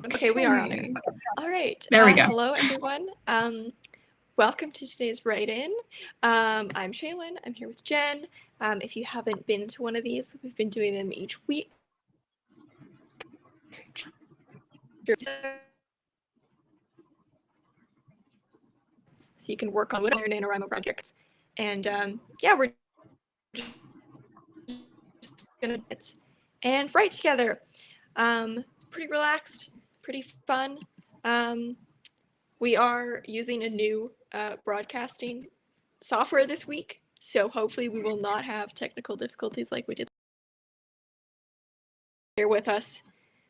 Okay, we are on it. All right. There we go. Hello, everyone. Welcome to today's write-in. I'm Shaelin. I'm here with Jen. If you haven't been to one of these, we've been doing them each week. So you can work on whatever your NaNoWriMo projects. And yeah, we're just gonna and write together. It's pretty relaxed, pretty fun. We are using a new broadcasting software this week, so hopefully we will not have technical difficulties like we did. Bear with us.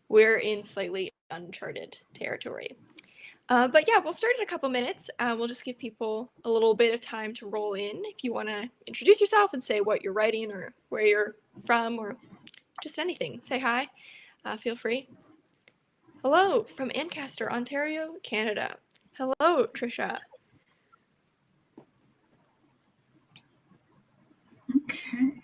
We're in slightly uncharted territory. But yeah, we'll start in a couple minutes. We'll just give people a little bit of time to roll in. If you want to introduce yourself and say what you're writing or where you're from or just anything, say hi. Feel free. Hello from Ancaster, Ontario, Canada. Hello, Trisha. Okay.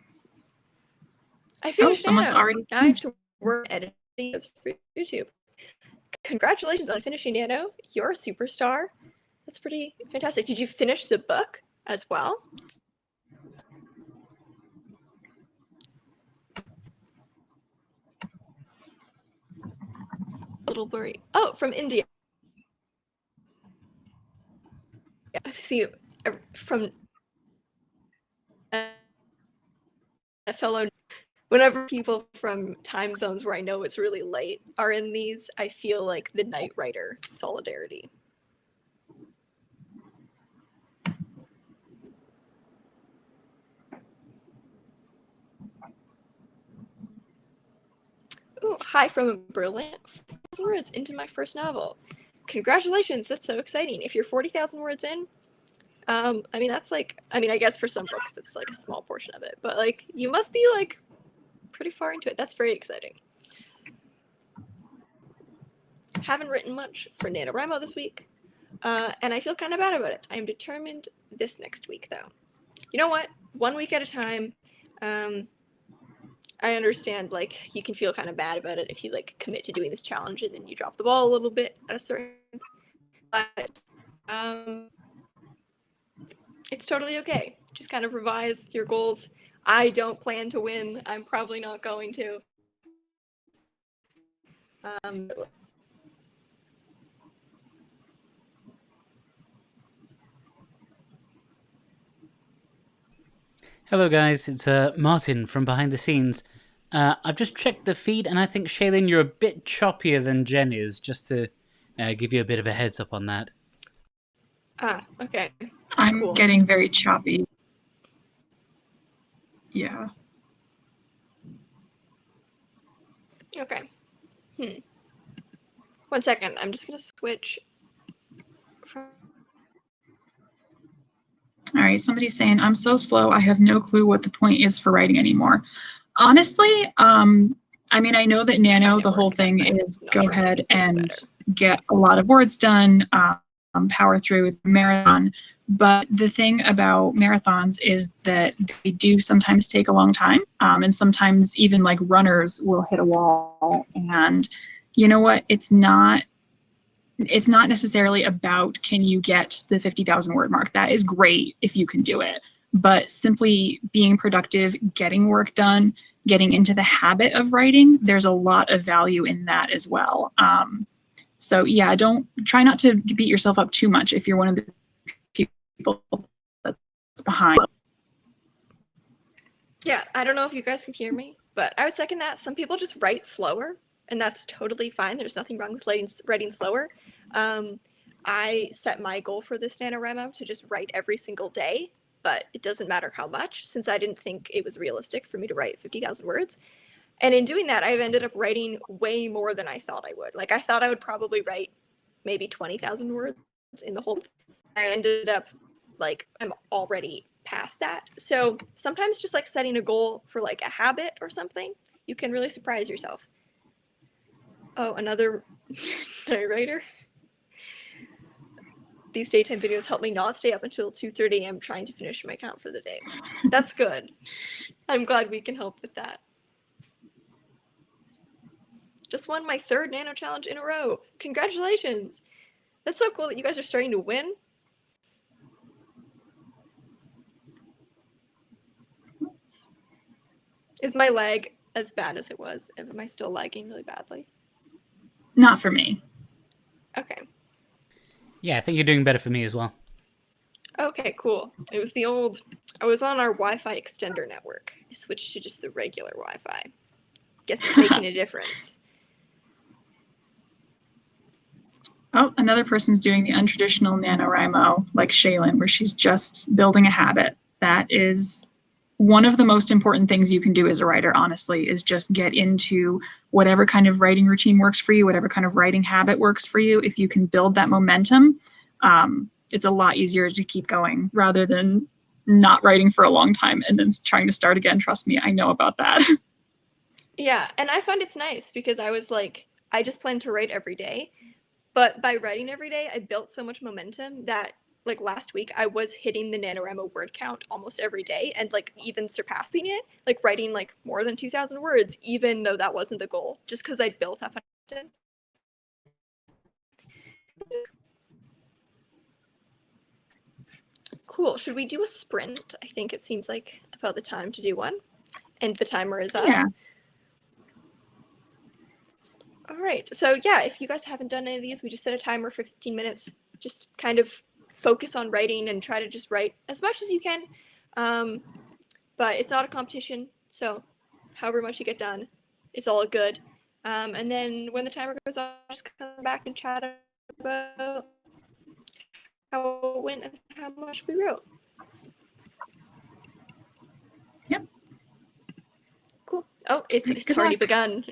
I finished someone's Nano. already. Now I have to work editing this for YouTube. Congratulations on finishing Nano. You're a superstar. That's pretty fantastic. Did you finish the book as well? A little blurry. Oh, from India. See, from a fellow. Whenever people from time zones where I know it's really late are in these, I feel like the night writer solidarity. Ooh, hi from Berlin. 40,000 words into my first novel. Congratulations, that's so exciting. If you're 40,000 words in, I mean, that's like, I mean, I guess for some books, it's like a small portion of it, but like, you must be like pretty far into it. That's very exciting. Haven't written much for NaNoWriMo this week, and I feel kind of bad about it. I am determined this next week, though. You know what? 1 week at a time. I understand, like, you can feel kind of bad about it if you, like, commit to doing this challenge and then you drop the ball a little bit at a certain... But, it's totally okay. Just kind of revise your goals. I don't plan to win. I'm probably not going to. Hello guys, it's Martin from behind the scenes. I've just checked the feed and I think, Shaelin, you're a bit choppier than Jen is, just to give you a bit of a heads up on that. Ah, okay. I'm cool. Getting very choppy. Yeah. Okay. 1 second. I'm just going to switch from... All right, somebody's saying, I'm so slow, I have no clue what the point is for writing anymore. Honestly, I mean, I know that Nano, the whole thing is go ahead and get a lot of words done, power through the marathon. But the thing about marathons is that they do sometimes take a long time, and sometimes even like runners will hit a wall. And you know what? It's not necessarily about can you get the 50,000 word mark. That is great if you can do it. But simply being productive, getting work done, getting into the habit of writing, there's a lot of value in that as well. So yeah, try not to beat yourself up too much if you're one of the people that's behind. Yeah, I don't know if you guys can hear me, but I would second that. Some people just write slower, and that's totally fine. There's nothing wrong with writing slower. I set my goal for this NaNoWriMo to just write every single day, but it doesn't matter how much, since I didn't think it was realistic for me to write 50,000 words. And in doing that, I've ended up writing way more than I thought I would. Like, I thought I would probably write maybe 20,000 words in the whole thing. I ended up, like, I'm already past that. So sometimes just, like, setting a goal for, like, a habit or something, you can really surprise yourself. Oh, another writer? These daytime videos help me not stay up until 2:30 a.m. trying to finish my count for the day. That's good. I'm glad we can help with that. Just won my 3rd Nano Challenge in a row. Congratulations! That's so cool that you guys are starting to win. Is my lag as bad as it was? Am I still lagging really badly? Not for me. Okay. Yeah, I think you're doing better for me as well. Okay, cool. It was the old... I was on our Wi-Fi extender network. I switched to just the regular Wi-Fi. Guess it's making a difference. Oh, another person's doing the untraditional NaNoWriMo, like Shaelin, where she's just building a habit. That is one of the most important things you can do as a writer, honestly, is just get into whatever kind of writing routine works for you, whatever kind of writing habit works for you. If you can build that momentum, it's a lot easier to keep going rather than not writing for a long time and then trying to start again. Trust me, I know about that. Yeah, and I find it's nice because I was like, I just plan to write every day. But by writing every day, I built so much momentum that like last week I was hitting the NaNoWriMo word count almost every day and like even surpassing it, like writing like more than 2,000 words, even though that wasn't the goal, just because I built up momentum. Cool. Should we do a sprint? I think it seems like about the time to do one. And the timer is up. Yeah. All right. So yeah, if you guys haven't done any of these, we just set a timer for 15 minutes. Just kind of focus on writing and try to just write as much as you can. But it's not a competition, so however much you get done, it's all good. And then when the timer goes off, just come back and chat about how it went and how much we wrote. Yep. Cool. Oh, it's Good already luck. begun.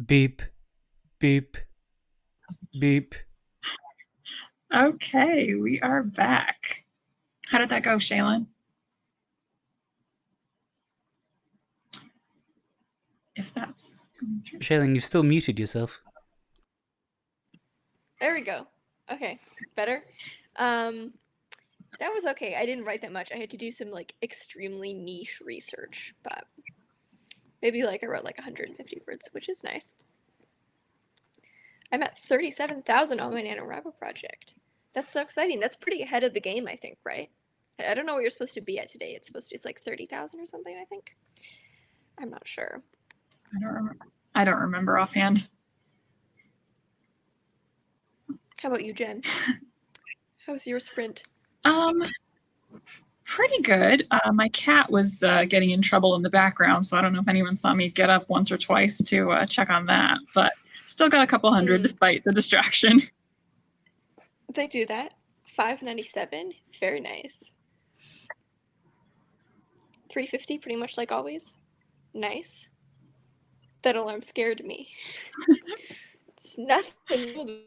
Beep, beep, beep. Okay, we are back. How did that go, Shaelin? If that's coming through. Shaelin, you've still muted yourself. There we go. Okay, better. That was okay. I didn't write that much. I had to do some like extremely niche research, but maybe like I wrote like 150 words, which is nice. I'm at 37,000 on my NaNoWriMo project. That's so exciting. That's pretty ahead of the game, I think, right? I don't know what you're supposed to be at today. It's like 30,000 or something, I think. I'm not sure. I don't remember offhand. How about you, Jen? How was your sprint? Pretty good. My cat was getting in trouble in the background, so I don't know if anyone saw me get up once or twice to check on that, but still got a couple hundred despite the distraction. They do that. 597, very nice. 350, pretty much like always. Nice. That alarm scared me. It's nothing.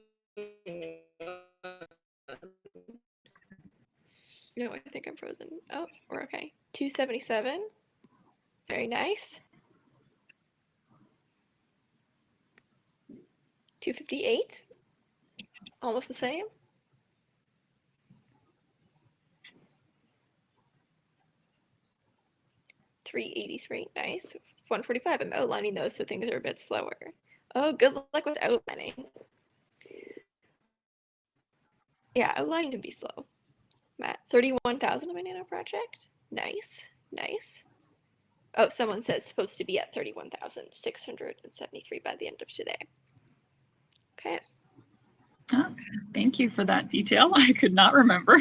No, I think I'm frozen. Oh, we're okay. 277. Very nice. 258. Almost the same. 383. Nice. 145. I'm outlining those, so things are a bit slower. Oh, good luck with outlining. Yeah, outlining can be slow. I'm at 31,000 on my nano project. Nice. Nice. Oh, someone says supposed to be at 31,673 by the end of today. Okay. Thank you for that detail. I could not remember.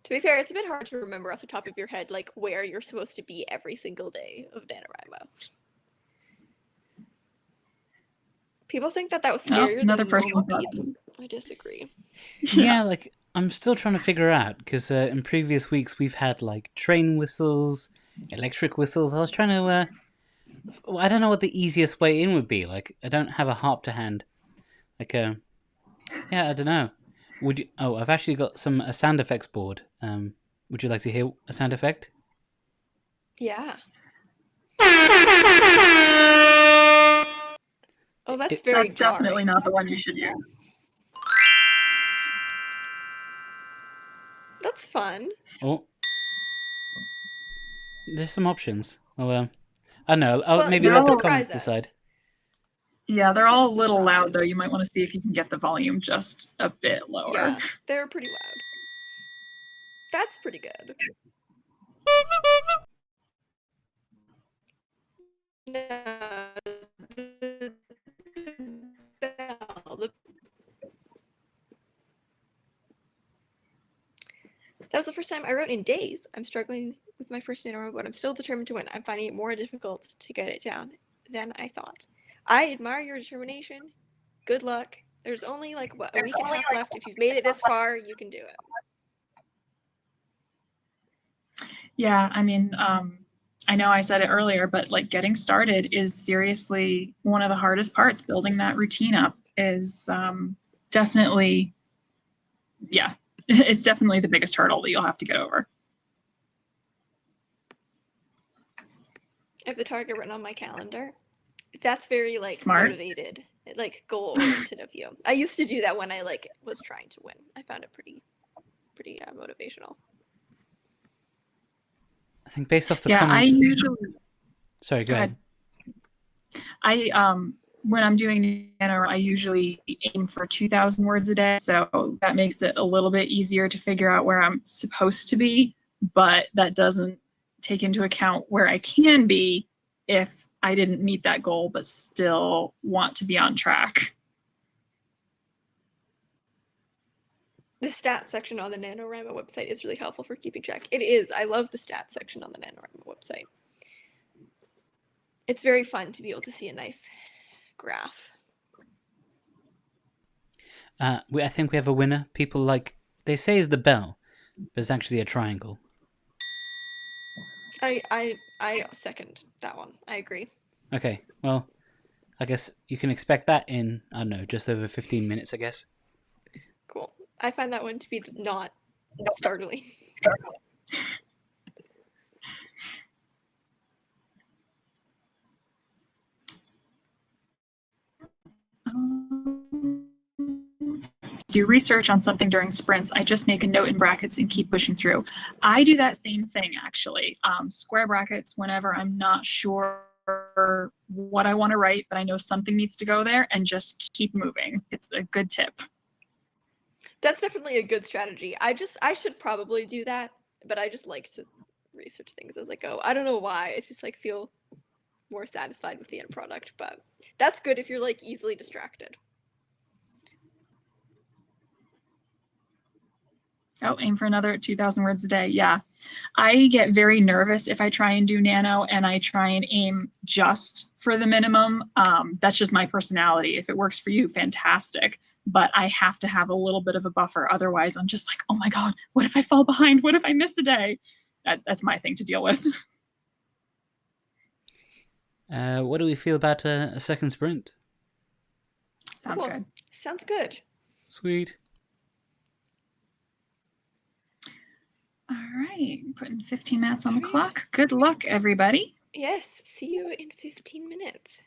To be fair, it's a bit hard to remember off the top of your head, like where you're supposed to be every single day of NaNoWriMo. People think that was scarier another than person normal beep. I disagree. Yeah, like I'm still trying to figure out because in previous weeks we've had like train whistles, electric whistles. I was trying to. I don't know what the easiest way in would be. Like I don't have a harp to hand. Like yeah, I don't know. Would you? Oh, I've actually got a sound effects board. Would you like to hear a sound effect? Yeah. Oh, that's very That's jarring. definitely not the one you should use. That's fun. Oh, there's some options. Well, I don't know. I'll Well, maybe you let can the surprise comments us. decide. Yeah, they're Give all a us a little loud, though. surprise. You might want to see if you can get the volume just a bit lower. Yeah, they're pretty loud. That's pretty good. That was the first time I wrote in days. I'm struggling with my first NaNoWriMo, but I'm still determined to win. I'm finding it more difficult to get it down than I thought. I admire your determination. Good luck. There's only like a week and a half left. If you've made it this far, you can do it. Yeah, I mean, I know I said it earlier, but like getting started is seriously one of the hardest parts. Building that routine up is definitely, yeah, it's definitely the biggest hurdle that you'll have to get over. I have the target written on my calendar. That's very like Smart. motivated, like goal oriented of you. I used to do that when I like was trying to win. I found it pretty motivational. I think based off the Yeah, comments. I usually. Sorry, go ahead. When I'm doing Nano, I usually aim for 2,000 words a day. So that makes it a little bit easier to figure out where I'm supposed to be, but that doesn't take into account where I can be if I didn't meet that goal, but still want to be on track. The stats section on the NaNoWriMo website is really helpful for keeping track. It is. I love the stats section on the NaNoWriMo website. It's very fun to be able to see a nice graph. I think we have a winner. People they say is the bell, but it's actually a triangle. I second that one. I agree. Okay, well, I guess you can expect that in, I don't know, just over 15 minutes, I guess. Cool. I find that one to be not startling. Do research on something during sprints, I just make a note in brackets and keep pushing through. I do that same thing actually. Square brackets whenever I'm not sure what I want to write, but I know something needs to go there, and just keep moving. It's a good tip. That's definitely a good strategy. I should probably do that, but I just like to research things as I go. I don't know why. It's just like feel more satisfied with the end product, but that's good if you're like easily distracted. Oh, aim for another 2,000 words a day. Yeah. I get very nervous if I try and do nano and I try and aim just for the minimum. That's just my personality. If it works for you, fantastic. But I have to have a little bit of a buffer. Otherwise, I'm just like, oh my God, what if I fall behind? What if I miss a day? That's my thing to deal with. What do we feel about a second sprint? Sounds Cool. good. Sounds good. Sweet. All right, putting 15 minutes on the All right. clock. Good luck, everybody. Yes, see you in 15 minutes.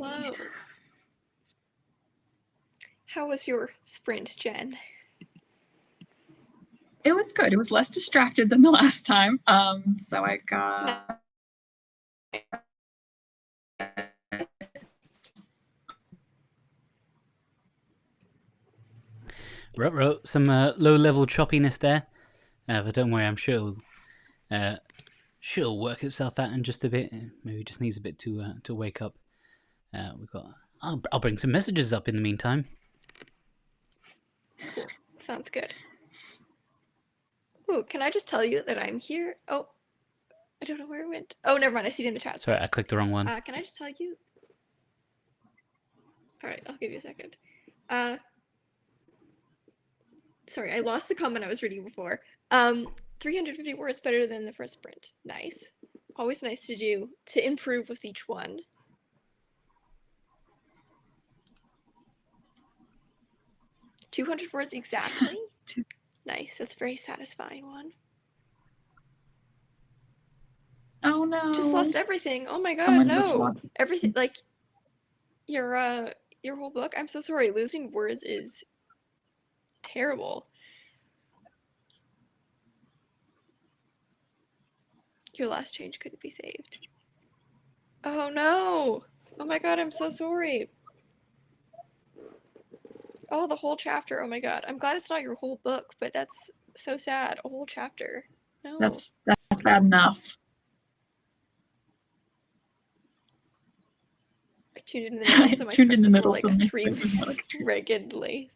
Hello. How was your sprint, Jen? It was good. It was less distracted than the last time. So I got Some low-level choppiness there, but don't worry, I'm sure it'll work itself out in just a bit. Maybe it just needs a bit to wake up. I'll bring some messages up in the meantime. Cool. Sounds good. Ooh, can I just tell you that I'm here? Oh, I don't know where it went. Oh, never mind. I see it in the chat. Sorry, I clicked the wrong one. Can I just tell you? All right, I'll give you a second. Sorry, I lost the comment I was reading before. 350 words better than the first sprint. Nice. Always nice to do, to improve with each one. $200 words exactly? Nice, that's a very satisfying one. Oh no. Just lost everything. Oh my god, Someone just no. lost- Everything, like, your whole book? I'm so sorry, losing words is terrible. Your last change couldn't be saved. Oh no! Oh my god, I'm so sorry. Oh, the whole chapter. Oh my god. I'm glad it's not your whole book, but that's so sad. A whole chapter. No. That's bad enough. I tuned in the middle, so my tuned in the sprint was middle, more so like my a sprint was more like raggedly.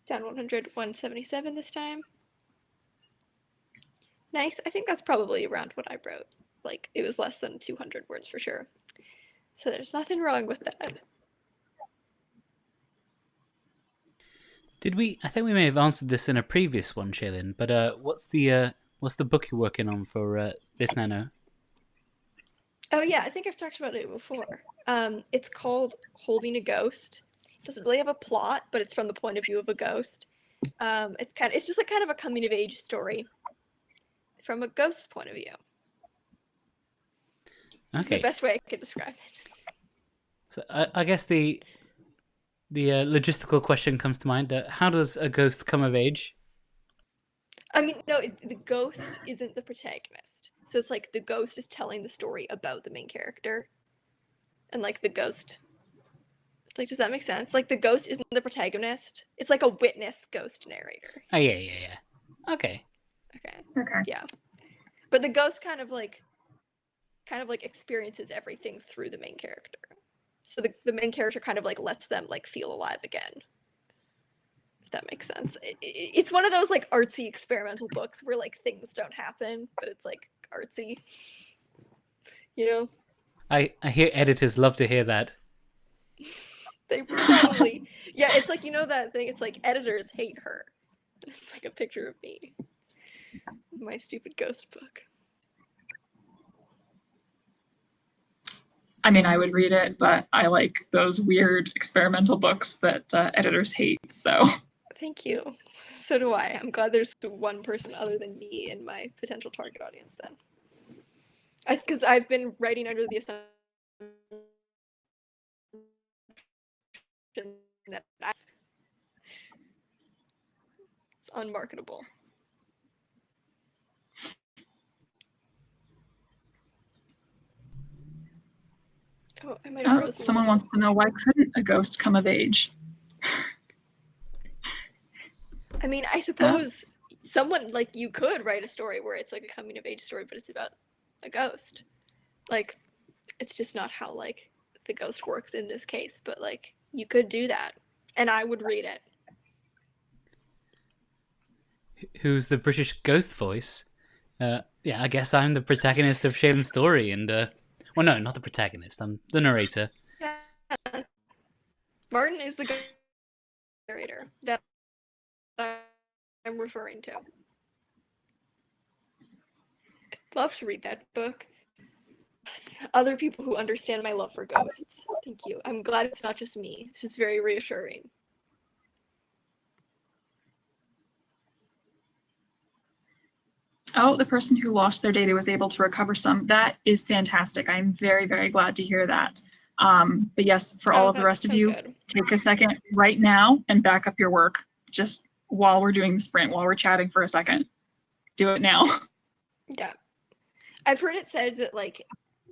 Down 100, 177 this time. Nice. I think that's probably around what I wrote. Like, it was less than 200 words for sure. So there's nothing wrong with that. I think we may have answered this in a previous one, Shaelin, but what's the book you're working on for this Nano? Oh yeah, I think I've talked about it before. It's called Holding a Ghost. It doesn't really have a plot, but it's from the point of view of a ghost. It's just like kind of a coming of age story from a ghost's point of view. It's the Okay. best way I could describe it. So I guess the logistical question comes to mind. How does a ghost come of age? I mean, no, the ghost isn't the protagonist. So it's like the ghost is telling the story about the main character. And like the ghost, like, does that make sense? Like the ghost isn't the protagonist. It's like a witness ghost narrator. Oh, yeah. Okay. Okay. Yeah. But the ghost kind of like experiences everything through the main character. So the main character kind of like lets them like feel alive again. If that makes sense. It's one of those like artsy experimental books where like things don't happen, but it's like artsy. You know? I hear editors love to hear that. They probably yeah, it's like, you know that thing, it's like editors hate her. It's like a picture of me. My stupid ghost book. I mean, I would read it, but I like those weird experimental books that editors hate, so. Thank you. So do I. I'm glad there's one person other than me in my potential target audience then. Because I've been writing under the assumption that it's unmarketable. Oh, I might have frozen. Someone wants to know, why couldn't a ghost come of age? I mean, I suppose someone, like, you could write a story where it's like a coming of age story, but it's about a ghost. Like, it's just not how, like, the ghost works in this case, but, like, you could do that. And I would read it. Who's the British ghost voice? Yeah, I guess I'm the protagonist of Shaelin's story, and well, no, not the protagonist. I'm the narrator. Yeah. Martin is the narrator that I'm referring to. I'd love to read that book. Other people who understand my love for ghosts. Thank you. I'm glad it's not just me. This is very reassuring. Oh, the person who lost their data was able to recover some. That is fantastic. I'm very, very glad to hear that. But yes, for all Oh, of the that's rest of so you, good. take a second right now and back up your work just while we're doing the sprint, while we're chatting for a second. Do it now. Yeah. I've heard it said that like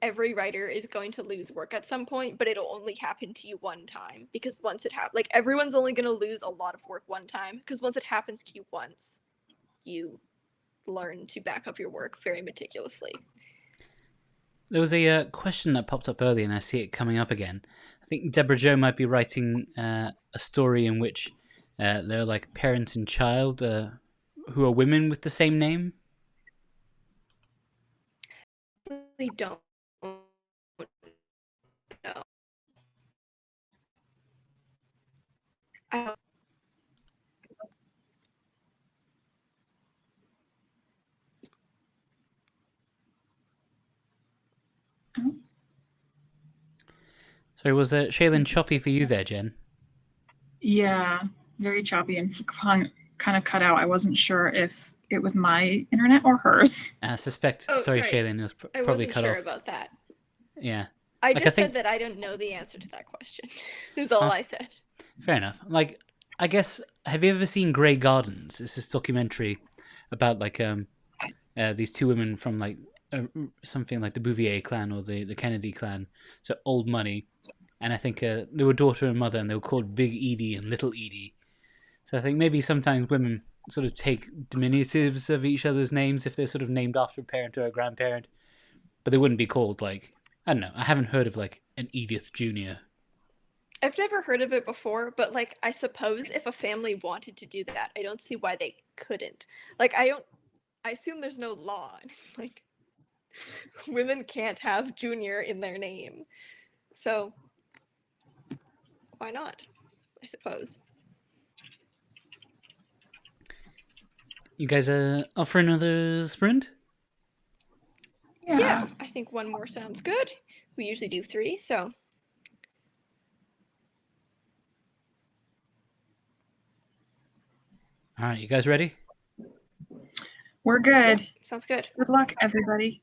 every writer is going to lose work at some point, but it'll only happen to you one time because once it happens, like everyone's only going to lose a lot of work one time because once it happens to you once, you learn to back up your work very meticulously. There was a question that popped up earlier, and I see it coming up again. I think Deborah Joe might be writing a story in which they're like parent and child who are women with the same name. They don't know. I Sorry, was Shaelin choppy for you there, Jen? Yeah, very choppy and kind of cut out. I wasn't sure if it was my internet or hers. I suspect. Oh, Sorry, sorry. Shaelin, it was I probably wasn't cut sure off. about that. Yeah. I Like, just said that I don't know the answer to that question. Is all I said. Fair enough. Like, I guess, have you ever seen Grey Gardens? It's this documentary about like these two women from like something like the Bouvier clan or the Kennedy clan, so old money, and I think they were daughter and mother, and they were called Big Edie and Little Edie. So I think maybe sometimes women sort of take diminutives of each other's names if they're sort of named after a parent or a grandparent, but they wouldn't be called like, I don't know. I haven't heard of like an Edith Junior. I've never heard of it before, but like I suppose if a family wanted to do that, I don't see why they couldn't. Like I assume there's no law. Like women can't have junior in their name. So why not? I suppose. You guys up for another sprint? Yeah, I think one more sounds good. We usually do 3, so All right, you guys ready? We're good. yeah, sounds good. Good luck, everybody.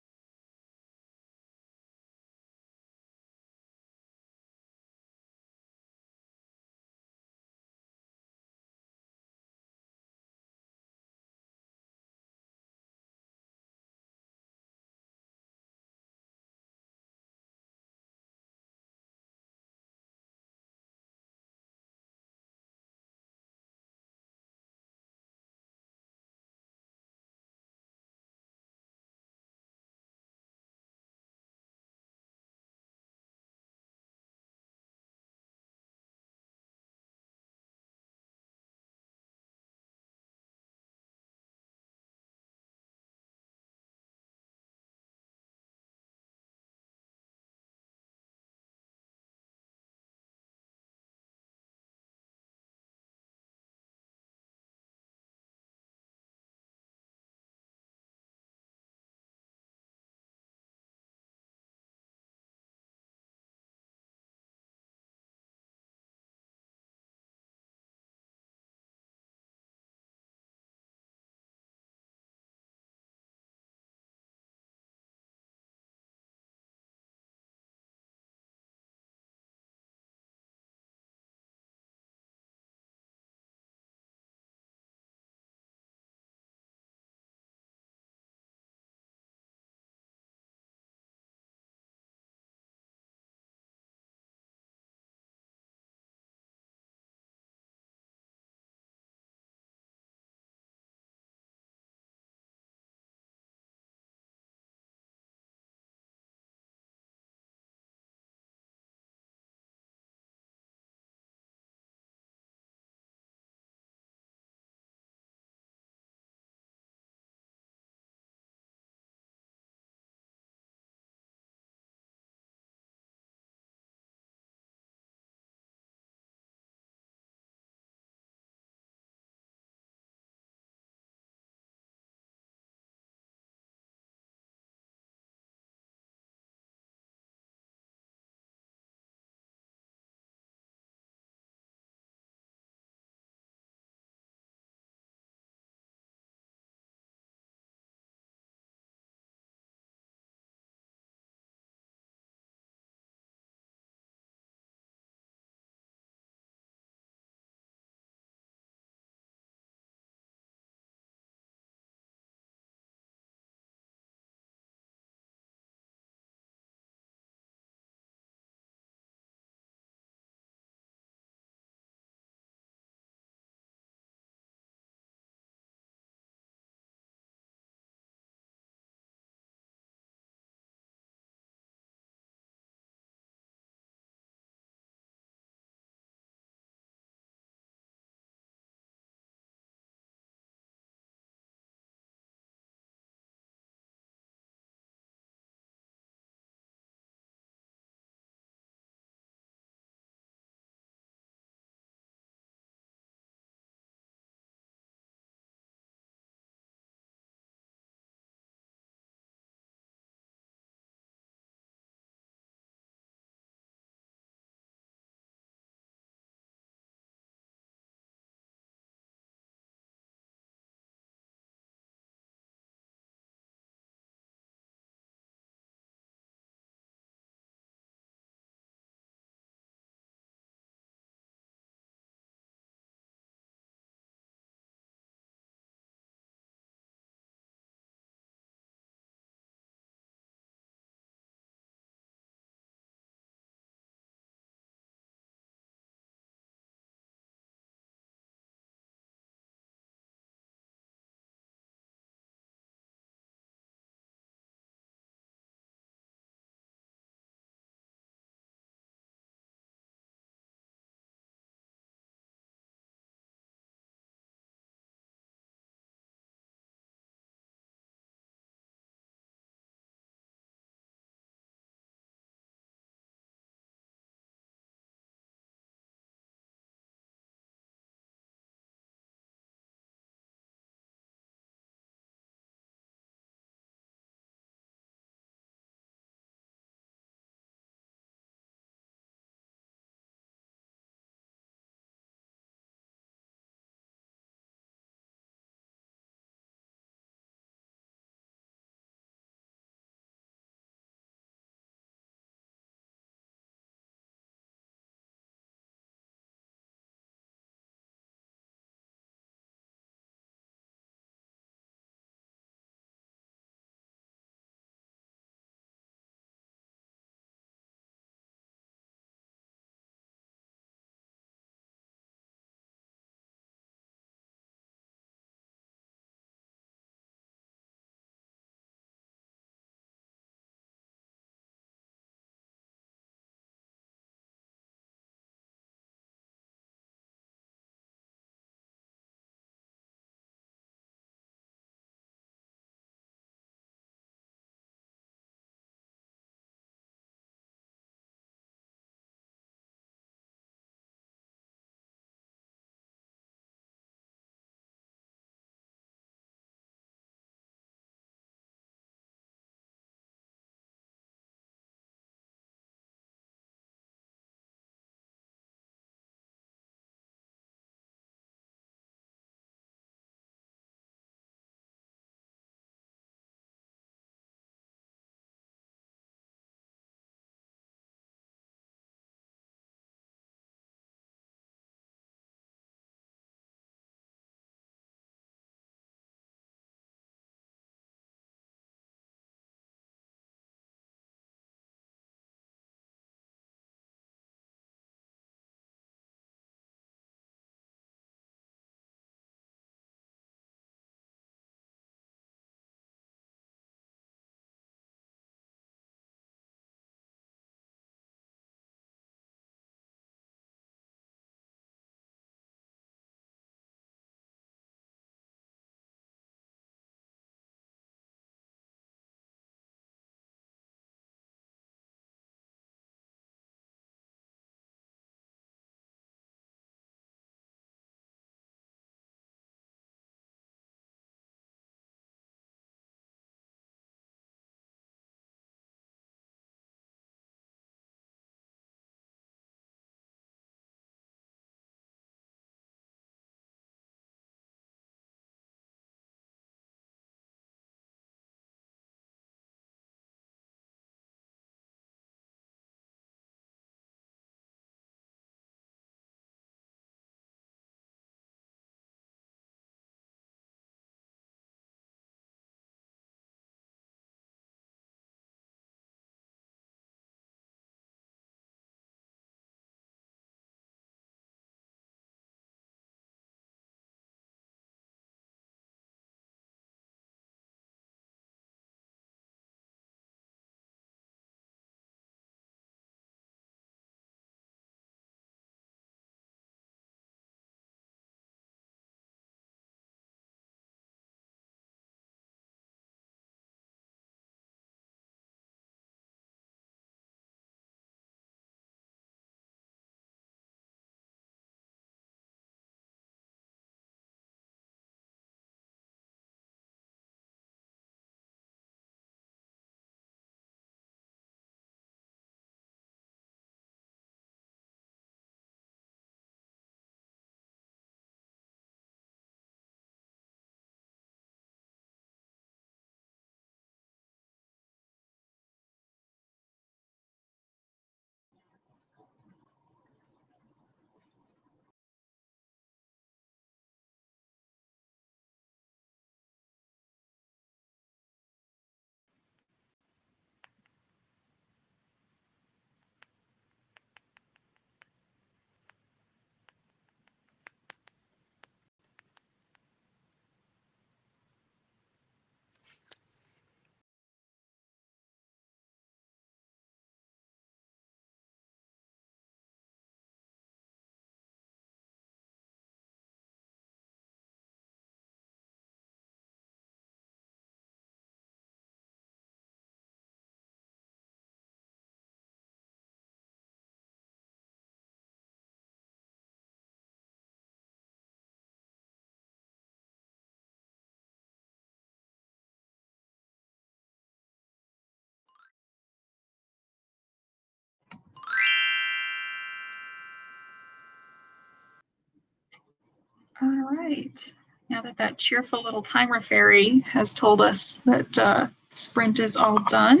All right. Now that that cheerful little timer fairy has told us that sprint is all done,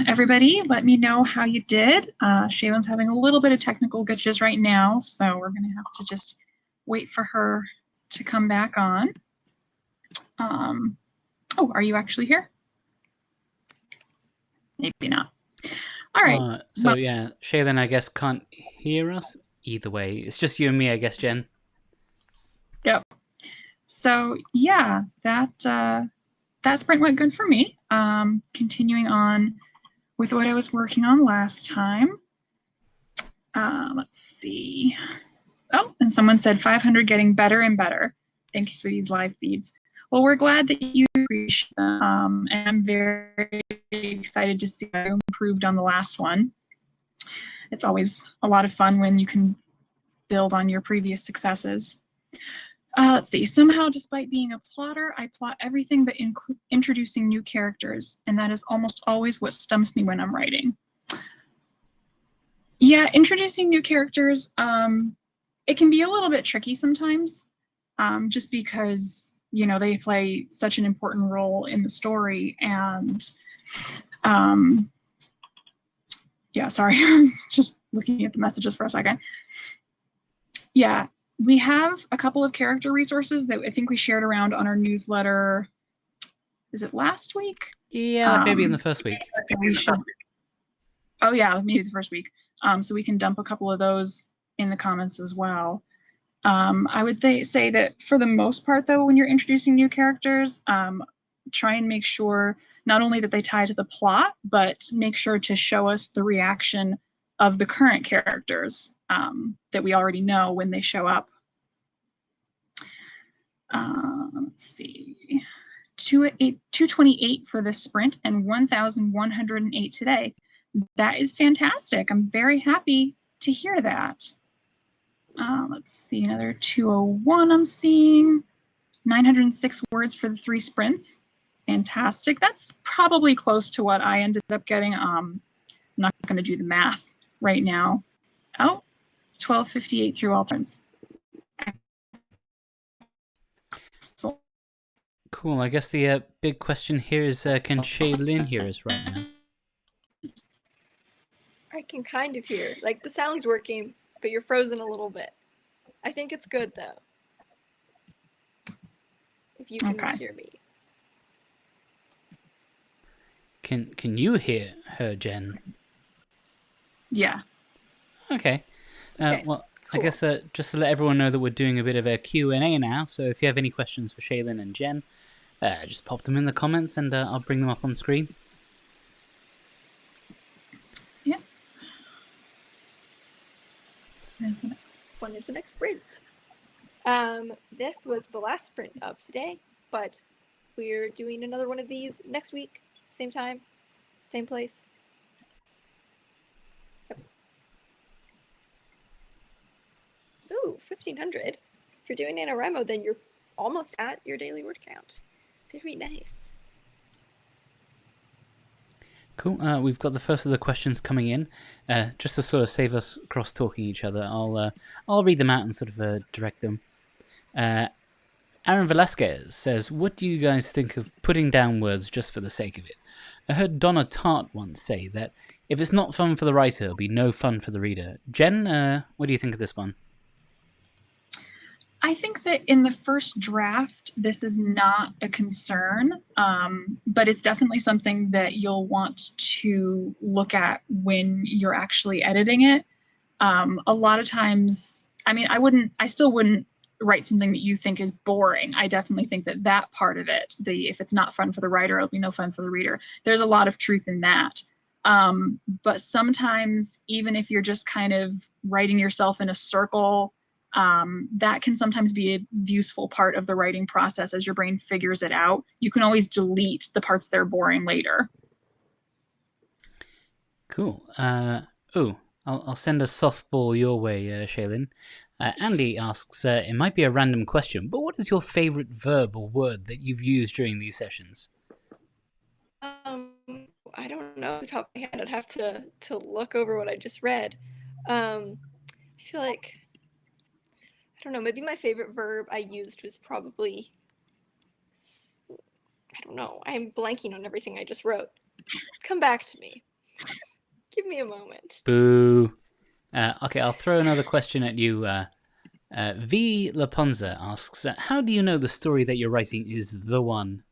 everybody, let me know how you did. Shaelin's having a little bit of technical glitches right now, so we're going to have to just wait for her to come back on. Oh, are you actually here? Maybe not. All right. So yeah, Shaelin, I guess, can't hear us either way. It's just you and me, I guess, Jen. Yep. So yeah, that sprint went good for me. Continuing on with what I was working on last time. Let's see. Oh, and someone said 500 getting better and better. Thanks for these live feeds. Well, we're glad that you appreciate them. And I'm very excited to see how you improved on the last one. It's always a lot of fun when you can build on your previous successes. Let's see. Somehow, despite being a plotter, I plot everything but introducing new characters, and that is almost always what stumps me when I'm writing. Yeah, introducing new characters, it can be a little bit tricky sometimes, just because, you know, they play such an important role in the story. And yeah, sorry, I was just looking at the messages for a second. Yeah, we have a couple of character resources that I think we shared around on our newsletter. Is it last week? Yeah, like maybe in the first week. So we should. Oh yeah, maybe the first week. So we can dump a couple of those in the comments as well. I would say that for the most part, though, when you're introducing new characters, try and make sure not only that they tie to the plot, but make sure to show us the reaction of the current characters that we already know when they show up. Let's see, 228 for this sprint and 1,108 today. That is fantastic. I'm very happy to hear that. Let's see, another 201 I'm seeing. 906 words for the 3 sprints. Fantastic. That's probably close to what I ended up getting. I'm not going to do the math right now. Oh, 1258 through all turns. Excellent. Cool. I guess the big question here is, can Shaelin hear us right now? I can kind of hear. Like, the sound's working, but you're frozen a little bit. I think it's good, though. If you can hear me. Can you hear her, Jen? Yeah. Okay. Okay, well, cool. I guess just to let everyone know that we're doing a bit of a Q&A now, so if you have any questions for Shaelin and Jen, just pop them in the comments and I'll bring them up on screen. Yeah. Where's the next? When is the next sprint? This was the last sprint of today, but we're doing another one of these next week, same time, same place. Yep. Ooh, 1,500. If you're doing NaNoWriMo, then you're almost at your daily word count. Very nice. Cool. We've got the first of the questions coming in. Just to sort of save us cross-talking each other, I'll read them out and sort of direct them. Aaron Velasquez says, what do you guys think of putting down words just for the sake of it? I heard Donna Tartt once say that if it's not fun for the writer, it'll be no fun for the reader. Jen, what do you think of this one? I think that in the first draft, this is not a concern, but it's definitely something that you'll want to look at when you're actually editing it. A lot of times, I mean, I still wouldn't write something that you think is boring. I definitely think that part of it, if it's not fun for the writer, it'll be no fun for the reader. There's a lot of truth in that. But sometimes, even if you're just kind of writing yourself in a circle, that can sometimes be a useful part of the writing process as your brain figures it out. You can always delete the parts that are boring later. Cool. I'll send a softball your way, Shaelin. Andy asks, it might be a random question, but what is your favorite verb or word that you've used during these sessions? I don't know off the top of my head. I'd have to look over what I just read. I feel like, I don't know, maybe my favorite verb I used was probably, I don't know, I'm blanking on everything I just wrote. Come back to me. Give me a moment. Boo. Okay, I'll throw another question at you. V. Laponza asks, how do you know the story that you're writing is the one?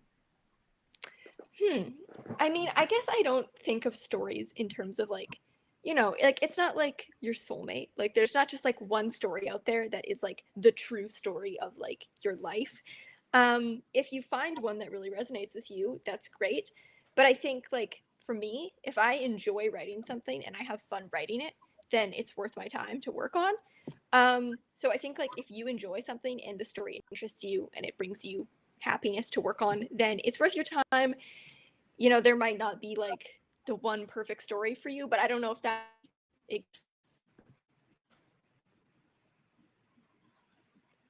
I mean, I guess I don't think of stories in terms of like, like it's not like your soulmate. Like there's not just like one story out there that is like the true story of like your life. If you find one that really resonates with you, that's great. But I think like for me, if I enjoy writing something and I have fun writing it, then it's worth my time to work on. So I think like if you enjoy something and the story interests you and it brings you happiness to work on, then it's worth your time. There might not be like the one perfect story for you, but I don't know if that exists.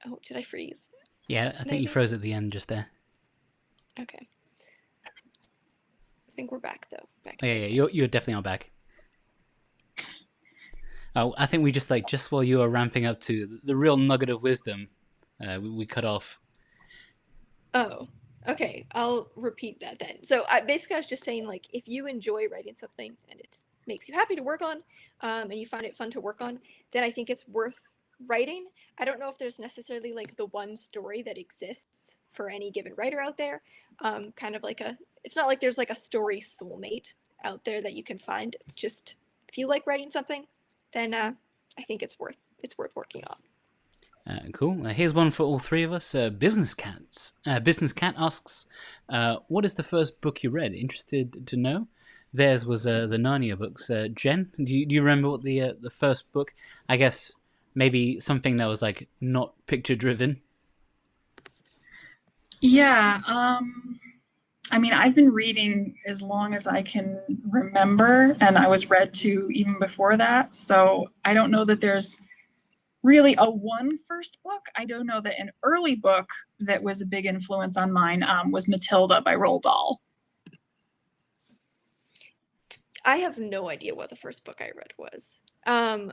Oh, did I freeze? Yeah, I think you froze at the end just there. Okay. I think we're back though. Back Oh, yeah, you're definitely not back. Oh, I think we just while you were ramping up to the real nugget of wisdom, we cut off. Oh, okay. I'll repeat that then. So basically I was just saying like if you enjoy writing something and it makes you happy to work on, and you find it fun to work on, then I think it's worth writing. I don't know if there's necessarily like the one story that exists for any given writer out there. Kind of like it's not like there's like a story soulmate out there that you can find. It's just if you like writing something, then I think it's worth working on. Cool. Here's one for all three of us. Business Cat asks, "What is the first book you read? Interested to know." Theirs was the Narnia books. Jen, do you remember what the first book? I guess maybe something that was like not picture driven. Yeah. I mean, I've been reading as long as I can remember, and I was read to even before that. So I don't know that there's really a one first book. I don't know that an early book that was a big influence on mine was Matilda by Roald Dahl. I have no idea what the first book I read was. I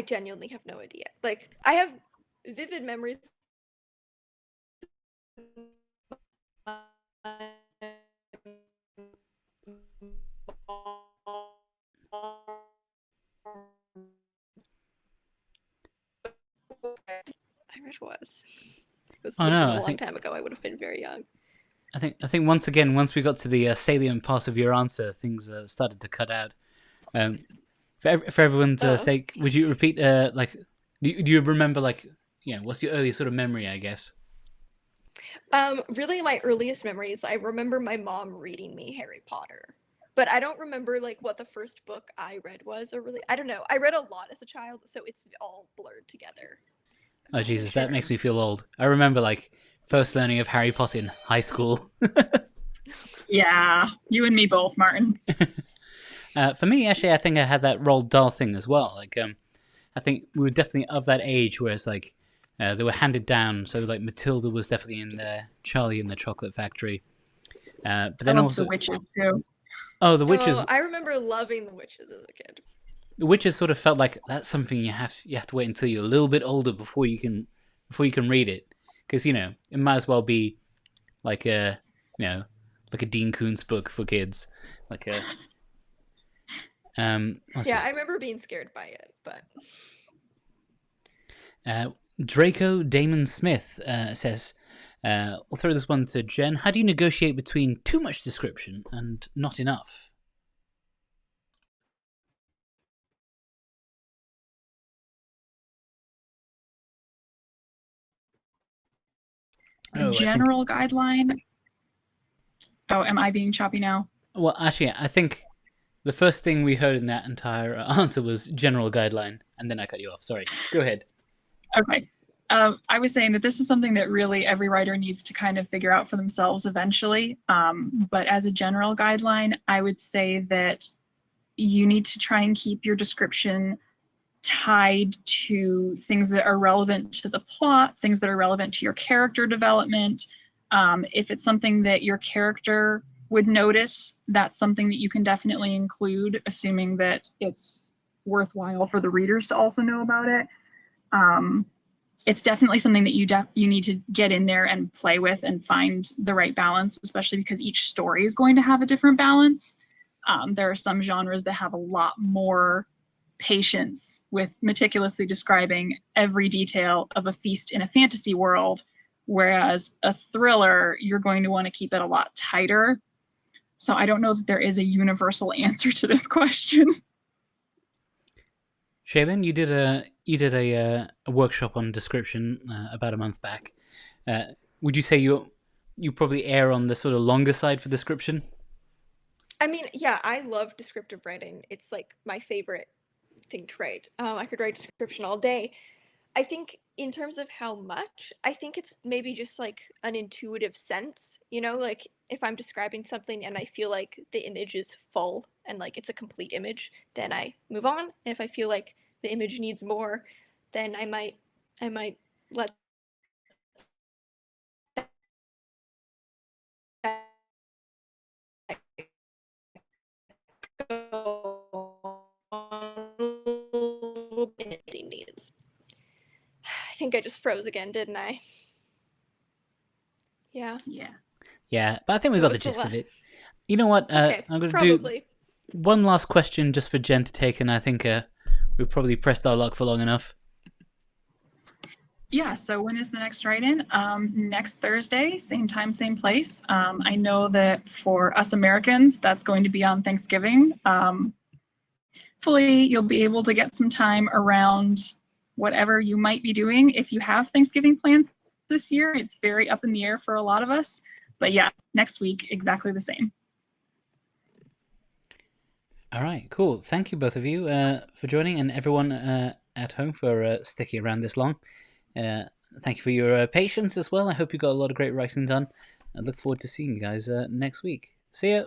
genuinely have no idea. Like I have vivid memories. I read was. It was Oh no, a long time ago. I would have been very young. I think once again, once we got to the salient part of your answer, things started to cut out. For everyone's sake, would you repeat? Do you remember what's your earliest sort of memory? I guess. Really, my earliest memories. I remember my mom reading me Harry Potter, but I don't remember like what the first book I read was, or really, I don't know. I read a lot as a child, so it's all blurred together. Oh Jesus, that makes me feel old. I remember first learning of Harry Potter in high school. Yeah, you and me both, Martin. For me, actually, I think I had that Roald Dahl thing as well. I think we were definitely of that age where it's they were handed down. So Matilda was definitely in there, Charlie in the Chocolate Factory. But then also the Witches too. Oh, the Witches. I remember loving the Witches as a kid. The Witches sort of felt like that's something you have to wait until you're a little bit older before you can read it, because it might as well be like a Dean Koontz book for kids, I remember being scared by it, but Draco Damon Smith says, "I'll throw this one to Jen. How do you negotiate between too much description and not enough?" General guideline. Oh, am I being choppy now? Well, actually, I think the first thing we heard in that entire answer was general guideline, and then I cut you off. Sorry. Go ahead. Okay. I was saying that this is something that really every writer needs to kind of figure out for themselves eventually. But as a general guideline, I would say that you need to try and keep your description tied to things that are relevant to the plot, things that are relevant to your character development. If it's something that your character would notice, that's something that you can definitely include, assuming that it's worthwhile for the readers to also know about it. it's definitely something that you need to get in there and play with and find the right balance, especially because each story is going to have a different balance. There are some genres that have a lot more patience with meticulously describing every detail of a feast in a fantasy world, whereas a thriller, you're going to want to keep it a lot tighter. So I don't know that there is a universal answer to this question. Shaelin, you did a workshop on description about a month back. Would you say you probably err on the sort of longer side for description? I mean, yeah, I love descriptive writing. It's like my favorite thing to write. I could write description all day. I think in terms of how much, I think it's maybe just like an intuitive sense, like if I'm describing something and I feel like the image is full and like it's a complete image, then I move on. And if I feel like the image needs more, then I might let that go on a little bit needs. I think I just froze again, didn't I? Yeah. Yeah, but I think we got What the was the gist of last? it. You know what? Okay, I'm going to do probably. one last question just for Jen to take, and I think we've probably pressed our luck for long enough. Yeah, so when is the next write-in? Next Thursday, same time, same place. I know that for us Americans, that's going to be on Thanksgiving. Hopefully you'll be able to get some time around whatever you might be doing. If you have Thanksgiving plans this year, it's very up in the air for a lot of us. But yeah, next week, exactly the same. All right, cool. Thank you both of you for joining, and everyone at home for sticking around this long. Thank you for your patience as well. I hope you got a lot of great writing done. I look forward to seeing you guys next week. See ya.